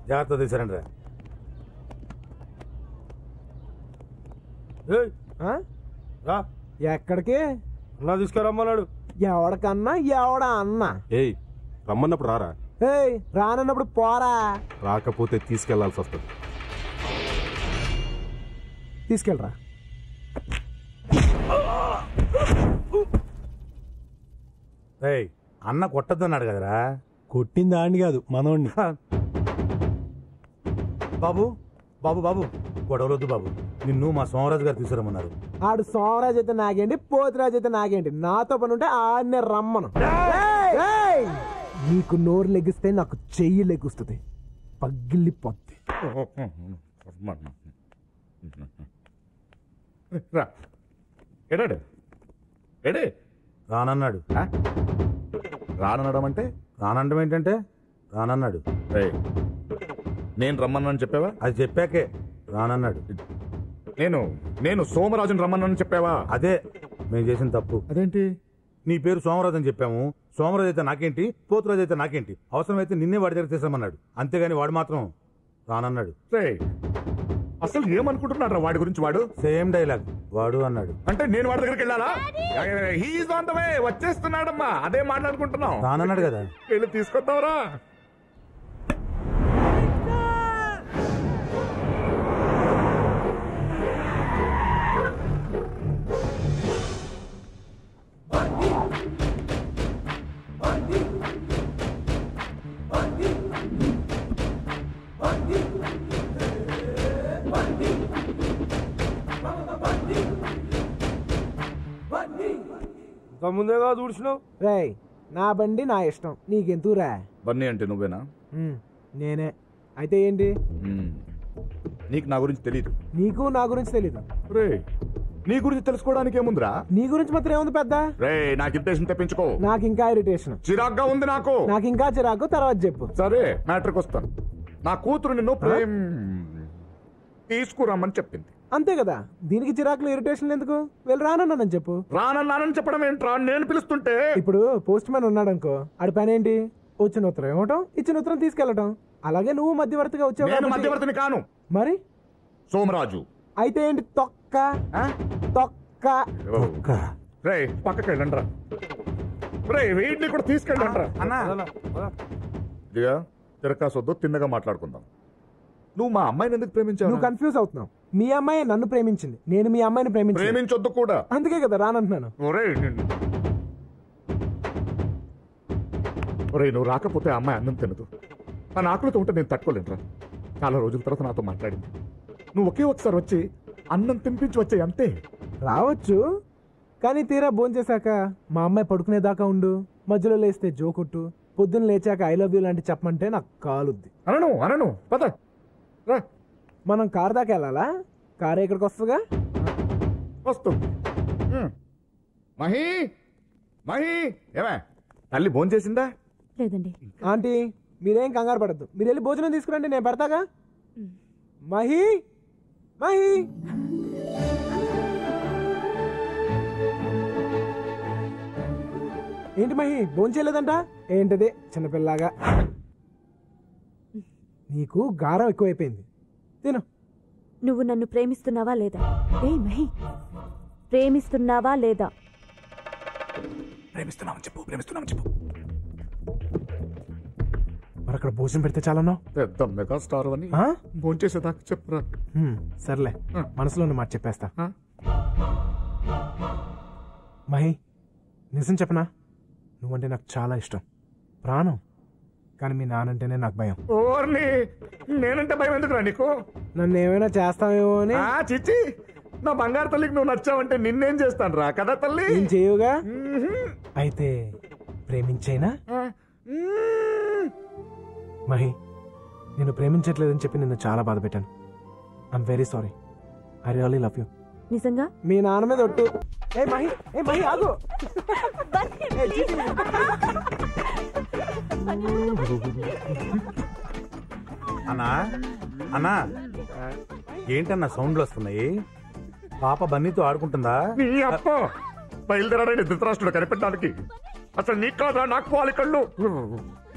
జాగ్రత్త తీసారండి రా. ఎక్కడికి అన్నా తీసుకురమ్మన్నాడు. ఎవడికన్నా ఎవడా అన్నా? ఏయ్ రమ్మన్నప్పుడు రారా. ఏయ్ రానన్నప్పుడు పోరా. రాకపోతే తీసుకెళ్లాల్సి వస్తుంది. తీసుకెళ్ళరా. అన్న కొట్టద్దన్నాడు కదరా. కొట్టింది ఆడిని కాదు మనోడిని. బాబు బాబు బాబు గొడవలొద్దు బాబు. నిన్ను మా సోమరాజు గారు తీసుకురమ్మన్నారు. ఆడు సోమరాజు అయితే నాగేంటి, పోతురాజు అయితే నాగేంటి, నాతో పని ఉంటే ఆడినే రమ్మను. నీకు నోరు లెగిస్తే నాకు చెయ్యి లెగుస్తుంది, పగిలిపోద్ది. రానన్నాడు. రానడం అంటే రానండం ఏంటంటే రానన్నాడు. నేను రమ్మన్నాను చెప్పావా? అది చెప్పాకే రానన్నాడు. నేను సోమరాజుని రమ్మన్నాను చెప్పావా? అదే మేము చేసిన తప్పు. అదేంటి? నీ పేరు సోమరాజు అని చెప్పాము. సోమరాజు అయితే నాకేంటి, పోతురాజు అయితే నాకేంటి, అవసరమైతే నిన్నే వాడి దగ్గర తీసామన్నాడు. అంతేగాని వాడు మాత్రం రానన్నాడు. అసలు ఏమనుకుంటున్నాడు వాడి గురించి? వాడు సేమ్ డైలాగ్ వాడు అన్నాడు. అంటే నేను వాడి దగ్గరికి వెళ్ళాలా? హీఈస్ ఆన్ ద వే, వచ్చేస్తున్నాడమ్మా. అదే మాట్లాడుకుంటున్నాం. రానన్నాడు కదా, వెళ్ళి తీసుకొద్దాంరా. ముందేగా చూసినావు. రేయ్ నా బండి నా ఇష్టం, నీకెందుకురా? బన్నీ అంటే నువ్వేనా? నేనే. అయితే ఏంటి? నీకు నా గురించి తెలీదు. నీకు నా గురించి తెలీదు. రే నీ గురించి తెలుసుకోవడానికి ఏముందిరా? నీ గురించి మాత్రం ఏముంది పెద్ద? రే నాకు ఇరిటేషన్ తెప్పించుకో. నాకు ఇంకా ఇరిటేషన్, చిరాగ్గా ఉంది నాకు. నాకు ఇంకా చిరాకు. తర్వాత చెప్పు. సరే మ్యాటర్కి వస్తాను. నా కూతురు నిన్ను ప్రేమ తీసుకురమ్మని చెప్పింది. అంతే కదా, దీనికి చిరాకులు ఇరిటేషన్ ఎందుకు? వెళ్ళి రానన్నానని చెప్పు. రానన్నానని చెప్పడం ఏంట్రా? నేను పిలుస్తుంటే. ఇప్పుడు పోస్ట్ మ్యాన్ ఉన్నాడు అనుకో, ఆడి పని ఏంటి? వచ్చిన ఉత్తరం ఇవ్వటం, ఇచ్చిన ఉత్తరం తీసుకెళ్లటం. అలాగే నువ్వు మధ్యవర్తిగా వచ్చావు. నేను మధ్యవర్తిని కాను. మరి సోమరాజు. అయితే ఏంటి? తొక్క తొక్క. రే పక్కకి వెళ్ళండి రా. రే వీటిని కూడా తీసుకెళ్ళండి రా. ఇదిగా తిరకాసొద్దు, తిన్నగా మాట్లాడుకుందాం. నువ్వు మా అమ్మాయిని ఎందుకు ప్రేమించావు? నువ్వు కన్ఫ్యూజ్ అవుతున్నావు. మీ అమ్మాయి నన్ను ప్రేమించింది, నేను మీ అమ్మాయిని ప్రేమించొద్దు కూడా. అందుకే కదా రానంటున్నాను. ఒరే నువ్వు రాకపోతే ఆ అమ్మాయి అన్నం తినదు. నా ఆకలితో ఉంటే నేను తట్టుకోలేనురా. చాలా రోజుల తర్వాత నాతో మాట్లాడింది. నువ్వు ఒకే ఒకసారి వచ్చి అన్నం తినిపించి వచ్చాయి అంతే. రావచ్చు, కానీ తీరా భోంచేశాక మా అమ్మాయి పడుకునేదాకా ఉండు, మధ్యలో లేస్తే జోకొట్టు, పొద్దున్న లేచాక ఐ లవ్ యూ లాంటి చెప్పమంటే నాకు కాలుద్ది. అనను పద రా. మనం కార్ దాకా వెళ్ళాలా? కారు ఇక్కడికి వస్తుందిగా. వస్తుంది. మహి మహి ఏమే తల్లి భోంచేసిందా? లేదండి. ఆంటీ మీరేం కంగారు పడద్దు, మీరు వెళ్ళి భోజనం తీసుకురండి, నేను పెడతాగా. మహి మహి ఏంటి మహి భోంచేయలేదంట? ఏంటది చిన్నపిల్లగా? నీకు గారం ఎక్కువైపోయింది, తిను. నువ్వు నన్ను ప్రేమిస్తున్నావా లేదా? ఏయ్ మహి, ప్రేమిస్తున్నావా లేదా? ప్రేమిస్తున్నామని చెప్పు. మరి అక్కడ భోజనం పెడితే చాలన్నావు. పెద్ద మెగా స్టార్ అని భోంచేసేదాకా చెప్పురా. సర్లే, మనసులో ఉన్న మాట చెప్పేస్తా. మహి నిజం చెప్పనా, నువ్వంటే నాకు చాలా ఇష్టం, ప్రాణం. కానీ మీ నానంటేనే నాకు భయం. నేనంటే భయం ఎందుకురా నీకు? నన్ను ఏమైనా చేస్తావేమో అని. చిచ్చి, నా బంగారు తల్లికి నువ్వు నచ్చావంటే నిన్నేం చేస్తాను రా కదా తల్లి. నేను చేయవుగా. అయితే ప్రేమించైనా? మహి నేను ప్రేమించట్లేదని చెప్పి నిన్ను చాలా బాధ పెట్టాను. I'm very sorry. I really love you. నిజంగా? మీ నాన్న మీద ఒట్టు. ఏ మహి ఆగు. అన్నా ఏంటన్నా సౌండ్లు వస్తున్నాయి? పాప బన్నీతో ఆడుకుంటుందా? బయలుదేరాడండి ధృతరాష్ట్రుడు కనిపెట్టడానికి. అసలు నీకు కాదా నాకు పోవాలి కళ్ళు?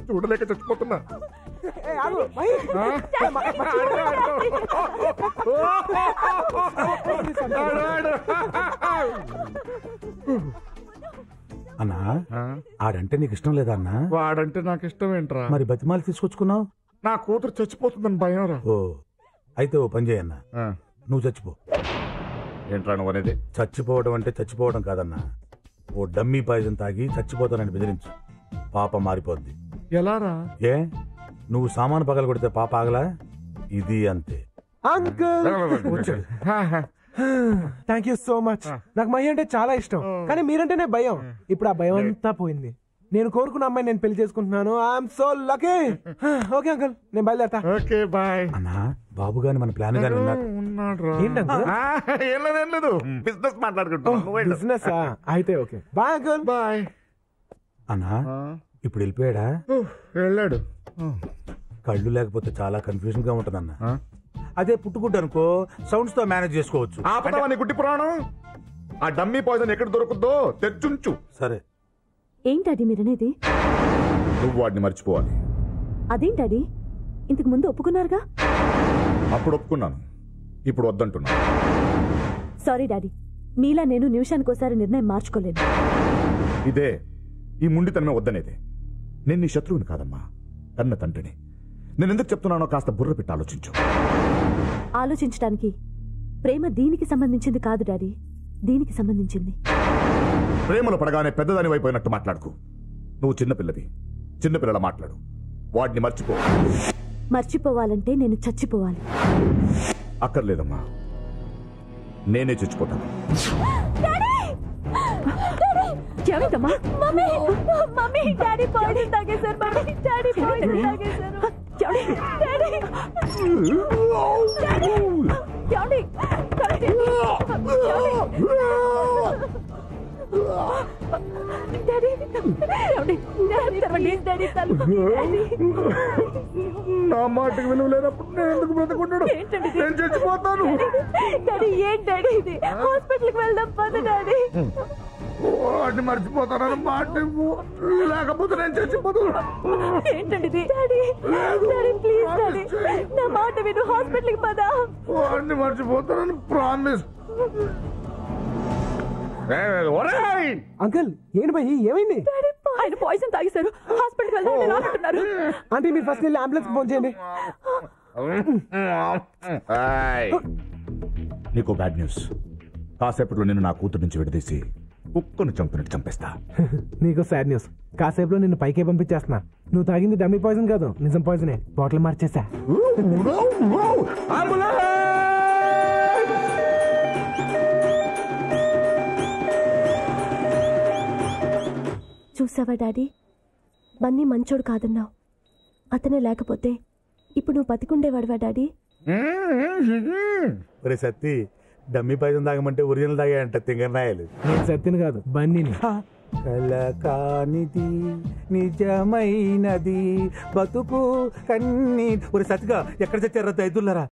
చూడలేక చచ్చిపోతున్నా. అన్నా ఆడంటే నీకు ఇష్టం లేదా అన్నా? వాడంటే నాకు ఇష్టం ఏంట్రా? మరి బతిమాలు తీసుకొచ్చుకున్నావు? నా కూతురు చచ్చిపోతుందని భయం రా. ఓ అయితే ఓ పని చేయన్నా, నువ్వు చచ్చిపో. ఏంట్రా నువ్వు అనేది? చచ్చిపోవడం అంటే చచ్చిపోవడం కాదన్నా, ఓ డమ్మీ పాయిజన్ తాగి చచ్చిపోతానని బెదిరించు, పాప మారిపోద్ది. ఎలారా? ఏ నువ్వు సామాను పగల కొడితే పాప ఆగలా? ఇది అంతే. Uncle thank you so much. నాకు మహి అంటే చాలా ఇష్టం, కానీ మీరంటేనే భయం. ఇప్పుడు ఆ భయం అంతా పోయింది. నేను కోరుకున్న అమ్మాయి నేను పెళ్లి చేసుకుంటున్నాను. I'm so lucky. Okay uncle, నేను బయలుదేరతా. Okay bye. అన్నా బాబు గాని మన ప్లాన్ గాని ఉన్నాడు. ఏంటి అంకుల్? ఏం లేదు, బిజినెస్ మాట్లాడుకుంటున్నాను. బిజినెస్ అయితే ఓకే బాయ్ అంకుల్. బాయ్. అన్నా ఇప్పుడు వెళ్ళిపోయాడా? వెళ్ళాడు. కళ్ళు లేకపోతే చాలా కన్ఫ్యూజన్ గా ఉంటదన్నా. అదే పుట్టుకుంటు అనుకో, సౌండ్స్ తో మేనేజ్ చేసుకోవచ్చు. ఆపదావా నీ గుడ్డి పురాణం? ఆ డమ్మీ పాయిజన్ ఎక్కడ దొరుకుద్దో తెచ్చుంచు. సరే. ఏంటది మీరనేది? నువ్వు వాడిని మర్చిపోవాలి. అదేంటది? ఇంతకు ముందు ఒప్పుకున్నారుగా? అప్పుడు ఒప్పుకున్నాను, ఇప్పుడు వద్దంటున్నా. సారీ డాడీ, మీలా నేను నిమిషానికోసారి నిర్ణయం మార్చుకోలేను. ఇదే ఈ ముండితనమే వద్దనేదే. నేను నీ శత్రువుని కాదమ్మా, కన్న తండ్రిని. నేను ఎందుకు చెప్తున్నానో కాస్త బుర్ర పెట్టి ఆలోచించు. ఆలోచించడానికి ప్రేమ దీనికి సంబంధించింది కాదు డాడీ, దీనికి సంబంధించింది. ప్రేమలో పడగానే పెద్దదాని అయిపోయినట్టు మాట్లాడుకు. నువ్వు చిన్నపిల్లవి, చిన్నపిల్లల మాట్లాడు. వాడిని మర్చిపో. మర్చిపోవాలంటే నేను చచ్చిపోవాలి. అక్కర్లేదమ్మా, నేనే చచ్చిపోతాను. ఏమైందమ్మా? మమ్మీ మమ్మీ డాడీ పాయిజన్ తాగేశారు. మమ్మీ డాడీ పాయిజన్ తాగేశారు. నా మాటకు విలువ లేనప్పుడు నేను ఎందుకు బ్రతకుంటాడు? నేను చచ్చిపోతాను. ఏంటండి ఇది? హాస్పిటల్కి వెళ్దాం పద డాడీ. వాడిని మర్చిపోతానని మాట లేకపోతే నేను చచ్చిపోతాను. ఏంటండి డాడీ? డాడీ ప్లీజ్ డాడీ, నా మాట విను, హాస్పిటల్కి పద. వాడిని మర్చిపోతానని ప్రామిస్. అంకుల్ ఏంటి భయ్, ఏమైంది? ఆయన పాయిజన్ తాగేశారు, హాస్పిటల్కి వెళ్దాం అంటున్నారు. అంటే మీరు ఫస్ట్ వెళ్ళి అంబులెన్స్ ఫోన్ చేయండి. నీకు బ్యాడ్ న్యూస్. కాసేపట్లో నేను నా కూతురు నుంచి విడదీసి కుక్కను చంపినట్టు చంపేస్తా. నీకు సాడ్ న్యూస్. కాసేపులో నిన్ను పైకే పంపించేస్తున్నా. నువ్వు తాగింది డమ్మీ పాయిజన్ కాదు, నిజం పాయిజనే. బాటిల్ మార్చేసా. చూసావా డాడీ, బన్నీ మంచోడు కాదన్నావు. అతనే లేకపోతే ఇప్పుడు నువ్వు బతికుండేవాడువా డాడీ? ఒరే సత్తి, డమ్మీ పాయిజన్ తాగమంటే ఒరిజినల్ తాగాయంట తింగనాయలు. నేను సత్తిని కాదు, బన్నీని. కల కానిది నిజమైనది బతుకు కన్నీ. ఒరే సత్తిగా ఎక్కడ చచ్చారా దైతులరా?